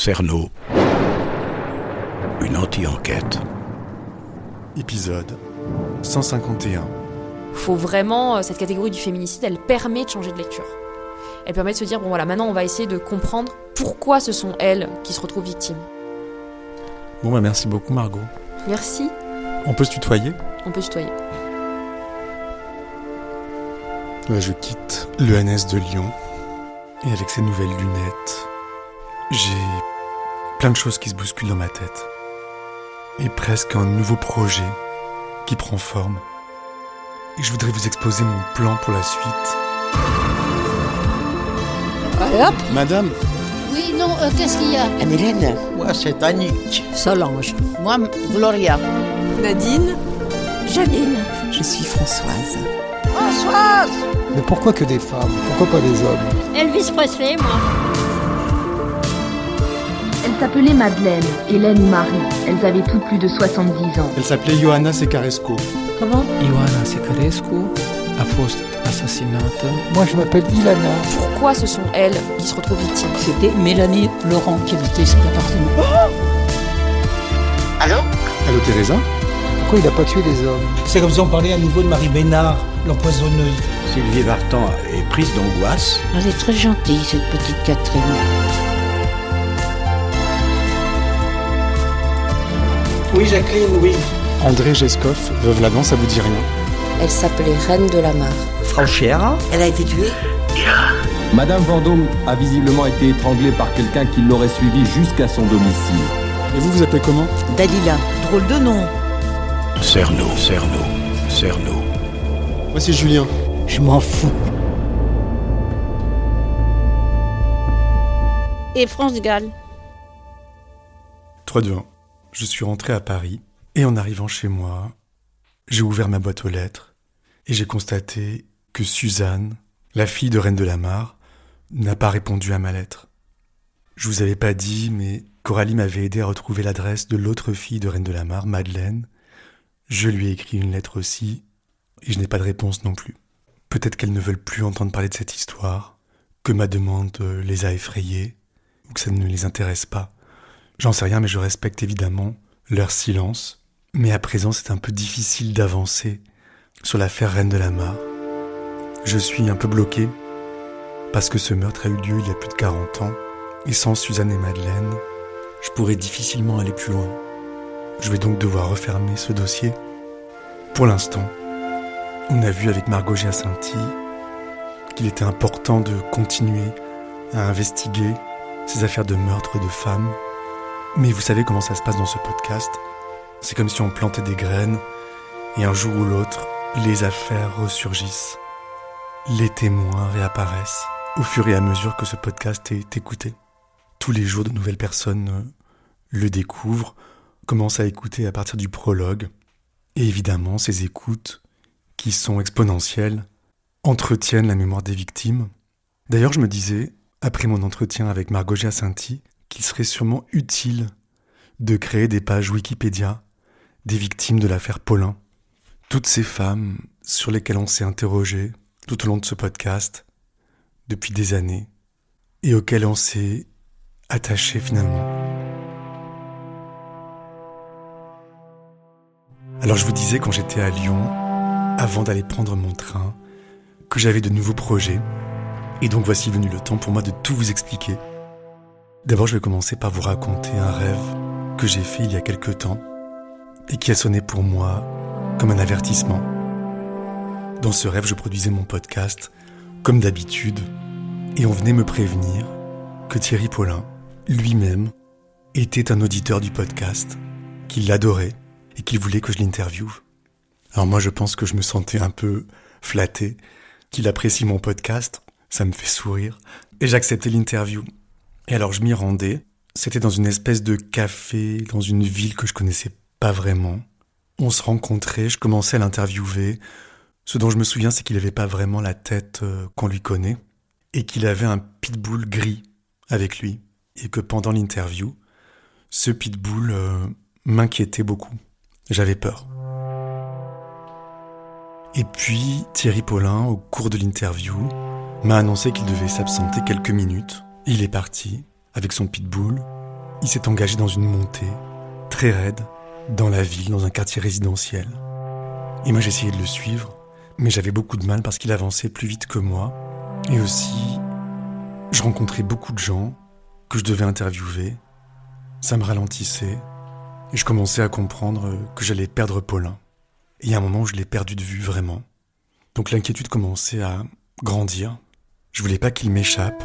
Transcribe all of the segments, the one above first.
Cerno. Une anti-enquête. Épisode 151. Faut vraiment, cette catégorie du féminicide, elle permet de changer de lecture. Elle permet de se dire, bon voilà, maintenant on va essayer de comprendre pourquoi ce sont elles qui se retrouvent victimes. Bon merci beaucoup Margot. Merci. On peut se tutoyer ? On peut se tutoyer. Je quitte l'ENS de Lyon et avec ces nouvelles lunettes, j'ai plein de choses qui se bousculent dans ma tête et presque un nouveau projet qui prend forme. Et je voudrais vous exposer mon plan pour la suite. Allez hop. Madame. Oui, non, qu'est-ce qu'il y a? Anne-Hélène. Moi, c'est Annick. Solange. Moi, Gloria. Nadine. Janine. Je suis Françoise. Françoise! Mais pourquoi que des femmes? Pourquoi pas des hommes? Elvis Presley, moi. Elles s'appelaient Madeleine, Hélène ou Marie. Elles avaient toutes plus de 70 ans. Elle s'appelait Ioana Secaresco. Comment? Ioana Secaresco a fost assassinata. Moi je m'appelle Ilana. Pourquoi ce sont elles qui se retrouvent victimes? C'était Mélanie Laurent qui habitait cet appartement. Oh! Allô? Allô Teresa? Pourquoi il a pas tué des hommes? C'est comme si on parlait à nouveau de Marie Bénard, l'empoisonneuse. Sylvie Vartan est prise d'angoisse. Elle est très gentille, cette petite Catherine. Oui, Jacqueline, oui. André Gescoff, veuve Ladan, ça vous dit rien? Elle s'appelait Reine de la Mare. Franchière? Elle a été tuée? Madame Vendôme a visiblement été étranglée par quelqu'un qui l'aurait suivie jusqu'à son domicile. Et vous vous appelez comment? Dalila. Drôle de nom. Cerno. Moi c'est Julien. Je m'en fous. Et France Gall. 3, 2, 1. Je suis rentré à Paris et en arrivant chez moi, j'ai ouvert ma boîte aux lettres et j'ai constaté que Suzanne, la fille de Reine de la Mare, n'a pas répondu à ma lettre. Je vous avais pas dit, mais Coralie m'avait aidé à retrouver l'adresse de l'autre fille de Reine de la Mare, Madeleine. Je lui ai écrit une lettre aussi et je n'ai pas de réponse non plus. Peut-être qu'elles ne veulent plus entendre parler de cette histoire, que ma demande les a effrayées ou que ça ne les intéresse pas. J'en sais rien, mais je respecte évidemment leur silence. Mais à présent, c'est un peu difficile d'avancer sur l'affaire Reine de la Mare. Je suis un peu bloqué parce que ce meurtre a eu lieu il y a plus de 40 ans et sans Suzanne et Madeleine, je pourrais difficilement aller plus loin. Je vais donc devoir refermer ce dossier. Pour l'instant, on a vu avec Margot Giacinti qu'il était important de continuer à investiguer ces affaires de meurtre de femmes. Mais vous savez comment ça se passe dans ce podcast. C'est comme si on plantait des graines et un jour ou l'autre, les affaires ressurgissent. Les témoins réapparaissent au fur et à mesure que ce podcast est écouté. Tous les jours, de nouvelles personnes le découvrent, commencent à écouter à partir du prologue. Et évidemment, ces écoutes, qui sont exponentielles, entretiennent la mémoire des victimes. D'ailleurs, je me disais, après mon entretien avec Margot Giacinti, qu'il serait sûrement utile de créer des pages Wikipédia des victimes de l'affaire Paulin. Toutes ces femmes sur lesquelles on s'est interrogé tout au long de ce podcast, depuis des années, et auxquelles on s'est attaché finalement. Alors je vous disais quand j'étais à Lyon, avant d'aller prendre mon train, que j'avais de nouveaux projets, et donc voici venu le temps pour moi de tout vous expliquer. D'abord, je vais commencer par vous raconter un rêve que j'ai fait il y a quelque temps et qui a sonné pour moi comme un avertissement. Dans ce rêve, je produisais mon podcast comme d'habitude et on venait me prévenir que Thierry Paulin, lui-même, était un auditeur du podcast, qu'il l'adorait et qu'il voulait que je l'interviewe. Alors moi, je pense que je me sentais un peu flatté, qu'il apprécie mon podcast, ça me fait sourire, et j'acceptais l'interview. Et alors je m'y rendais, c'était dans une espèce de café, dans une ville que je connaissais pas vraiment. On se rencontrait, je commençais à l'interviewer. Ce dont je me souviens, c'est qu'il avait pas vraiment la tête qu'on lui connaît, et qu'il avait un pitbull gris avec lui, et que pendant l'interview, ce pitbull m'inquiétait beaucoup. J'avais peur. Et puis Thierry Paulin, au cours de l'interview, m'a annoncé qu'il devait s'absenter quelques minutes. Il est parti avec son pitbull il s'est engagé dans une montée très raide dans la ville, dans un quartier résidentiel. Et moi j'essayais de le suivre, mais j'avais beaucoup de mal parce qu'il avançait plus vite que moi. Et aussi, je rencontrais beaucoup de gens que je devais interviewer. Ça me ralentissait et je commençais à comprendre que j'allais perdre Paulin. Et il y a un moment où je l'ai perdu de vue vraiment. Donc l'inquiétude commençait à grandir. Je voulais pas qu'il m'échappe.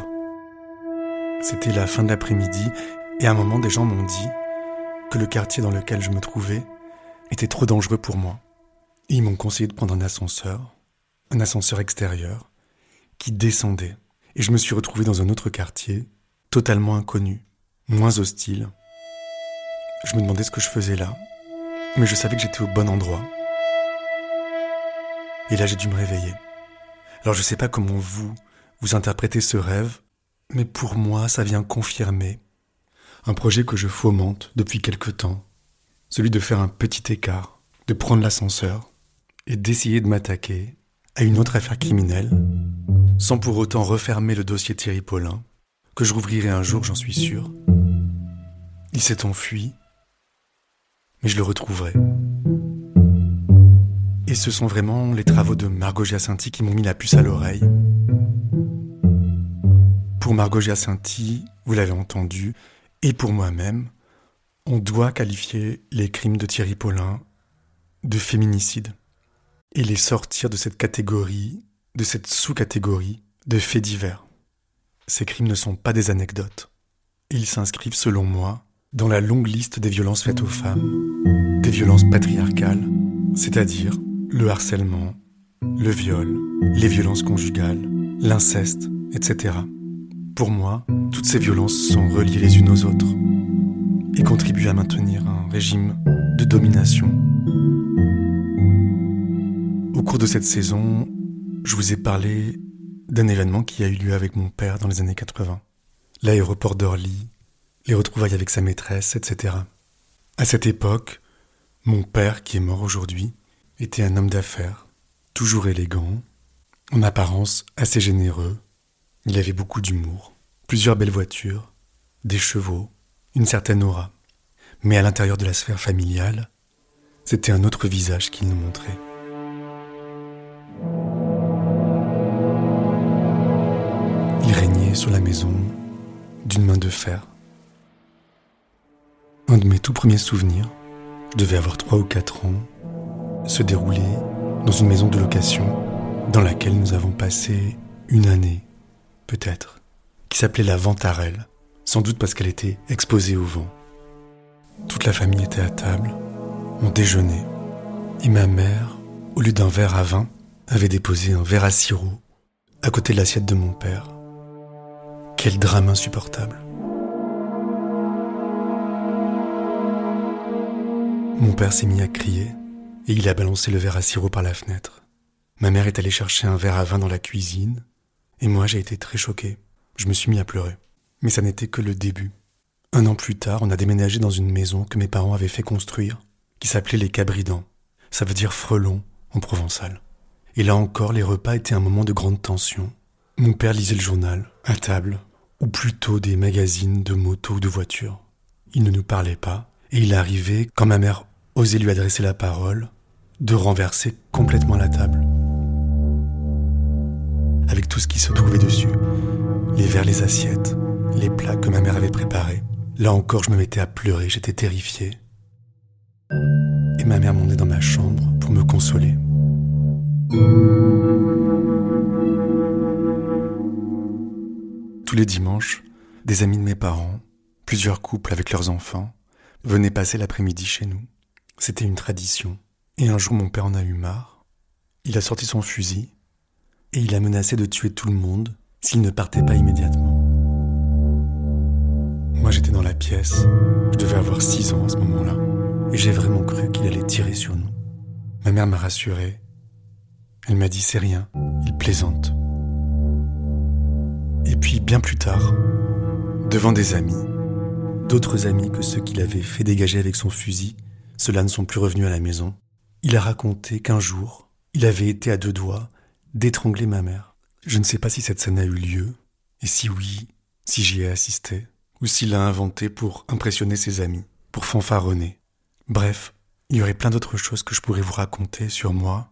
C'était la fin de l'après-midi et à un moment des gens m'ont dit que le quartier dans lequel je me trouvais était trop dangereux pour moi. Et ils m'ont conseillé de prendre un ascenseur extérieur qui descendait. Et je me suis retrouvé dans un autre quartier, totalement inconnu, moins hostile. Je me demandais ce que je faisais là, mais je savais que j'étais au bon endroit. Et là, j'ai dû me réveiller. Alors je sais pas comment vous interprétez ce rêve, mais pour moi, ça vient confirmer un projet que je fomente depuis quelque temps, celui de faire un petit écart, de prendre l'ascenseur et d'essayer de m'attaquer à une autre affaire criminelle, sans pour autant refermer le dossier Thierry Paulin, que je rouvrirai un jour, j'en suis sûr. Il s'est enfui, mais je le retrouverai. Et ce sont vraiment les travaux de Margot Giacinti qui m'ont mis la puce à l'oreille. Pour Margot Giacinti, vous l'avez entendu, et pour moi-même, on doit qualifier les crimes de Thierry Paulin de féminicide et les sortir de cette catégorie, de cette sous-catégorie de faits divers. Ces crimes ne sont pas des anecdotes. Ils s'inscrivent, selon moi, dans la longue liste des violences faites aux femmes, des violences patriarcales, c'est-à-dire le harcèlement, le viol, les violences conjugales, l'inceste, etc. Pour moi, toutes ces violences sont reliées les unes aux autres et contribuent à maintenir un régime de domination. Au cours de cette saison, je vous ai parlé d'un événement qui a eu lieu avec mon père dans les années 80. L'aéroport d'Orly, les retrouvailles avec sa maîtresse, etc. À cette époque, mon père, qui est mort aujourd'hui, était un homme d'affaires, toujours élégant, en apparence assez généreux. Il avait beaucoup d'humour, plusieurs belles voitures, des chevaux, une certaine aura. Mais à l'intérieur de la sphère familiale, c'était un autre visage qu'il nous montrait. Il régnait sur la maison d'une main de fer. Un de mes tout premiers souvenirs, je devais avoir 3 ou 4 ans, se déroulait dans une maison de location dans laquelle nous avons passé une année, peut-être, qui s'appelait la Ventarelle, sans doute parce qu'elle était exposée au vent. Toute la famille était à table, on déjeunait, et ma mère, au lieu d'un verre à vin, avait déposé un verre à sirop à côté de l'assiette de mon père. Quel drame insupportable. Mon père s'est mis à crier et il a balancé le verre à sirop par la fenêtre. Ma mère est allée chercher un verre à vin dans la cuisine et moi j'ai été très choqué. Je me suis mis à pleurer. Mais ça n'était que le début. 1 an plus tard, on a déménagé dans une maison que mes parents avaient fait construire, qui s'appelait les Cabridans. Ça veut dire frelon en provençal. Et là encore, les repas étaient un moment de grande tension. Mon père lisait le journal, à table, ou plutôt des magazines de moto ou de voiture. Il ne nous parlait pas, et il arrivait, quand ma mère osait lui adresser la parole, de renverser complètement la table. Avec tout ce qui se trouvait dessus, les verres, les assiettes, les plats que ma mère avait préparés. Là encore, je me mettais à pleurer, j'étais terrifié. Et ma mère m'emmenait dans ma chambre pour me consoler. Tous les dimanches, des amis de mes parents, plusieurs couples avec leurs enfants, venaient passer l'après-midi chez nous. C'était une tradition. Et un jour, mon père en a eu marre. Il a sorti son fusil et il a menacé de tuer tout le monde s'il ne partait pas immédiatement. Moi, j'étais dans la pièce. Je devais avoir 6 ans à ce moment-là. Et j'ai vraiment cru qu'il allait tirer sur nous. Ma mère m'a rassuré. Elle m'a dit « c'est rien, il plaisante ». Et puis, bien plus tard, devant des amis, d'autres amis que ceux qu'il avait fait dégager avec son fusil, ceux-là ne sont plus revenus à la maison, il a raconté qu'un jour, il avait été à 2 doigts d'étrangler ma mère. Je ne sais pas si cette scène a eu lieu, et si oui, si j'y ai assisté. ou s'il l'a inventé pour impressionner ses amis, pour fanfaronner. Bref, il y aurait plein d'autres choses que je pourrais vous raconter sur moi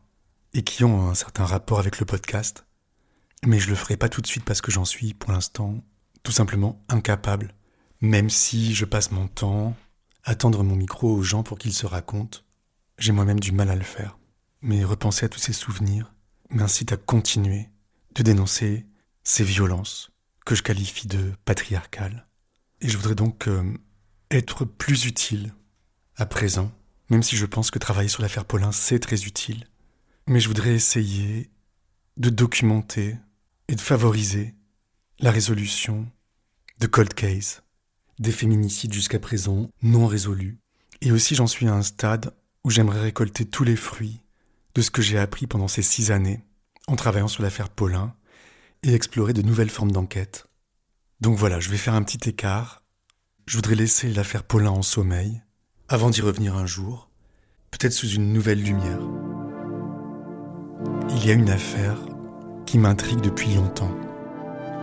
et qui ont un certain rapport avec le podcast, mais je le ferai pas tout de suite parce que j'en suis, pour l'instant, tout simplement incapable, même si je passe mon temps à tendre mon micro aux gens pour qu'ils se racontent. J'ai moi-même du mal à le faire. Mais repenser à tous ces souvenirs m'incite à continuer de dénoncer ces violences que je qualifie de patriarcales. Et je voudrais donc être plus utile à présent, même si je pense que travailler sur l'affaire Paulin, c'est très utile. Mais je voudrais essayer de documenter et de favoriser la résolution de cold case, des féminicides jusqu'à présent non résolus. Et aussi j'en suis à un stade où j'aimerais récolter tous les fruits de ce que j'ai appris pendant ces 6 années en travaillant sur l'affaire Paulin et explorer de nouvelles formes d'enquête. Donc voilà, je vais faire un petit écart. Je voudrais laisser l'affaire Paulin en sommeil avant d'y revenir un jour, peut-être sous une nouvelle lumière. Il y a une affaire qui m'intrigue depuis longtemps.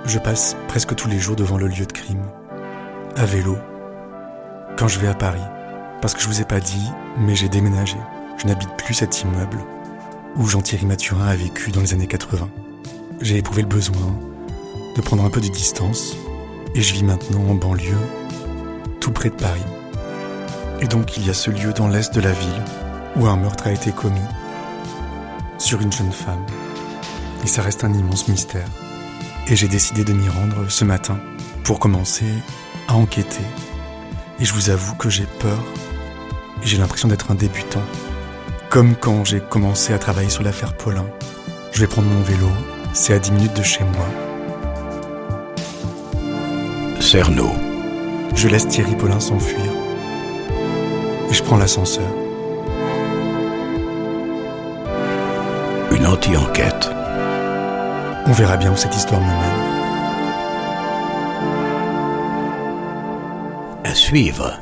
Je passe presque tous les jours devant le lieu de crime, à vélo, quand je vais à Paris. Parce que je vous ai pas dit, mais j'ai déménagé. Je n'habite plus cet immeuble où Jean-Thierry Mathurin a vécu dans les années 80. J'ai éprouvé le besoin de prendre un peu de distance et je vis maintenant en banlieue, tout près de Paris. Et donc il y a ce lieu dans l'est de la ville où un meurtre a été commis sur une jeune femme. Et ça reste un immense mystère. Et j'ai décidé de m'y rendre ce matin pour commencer à enquêter. Et je vous avoue que j'ai peur. Et j'ai l'impression d'être un débutant. Comme quand j'ai commencé à travailler sur l'affaire Paulin. Je vais prendre mon vélo, c'est à 10 minutes de chez moi. Cerno. Je laisse Thierry Paulin s'enfuir. Et je prends l'ascenseur. Une anti-enquête. On verra bien où cette histoire me mène. À suivre.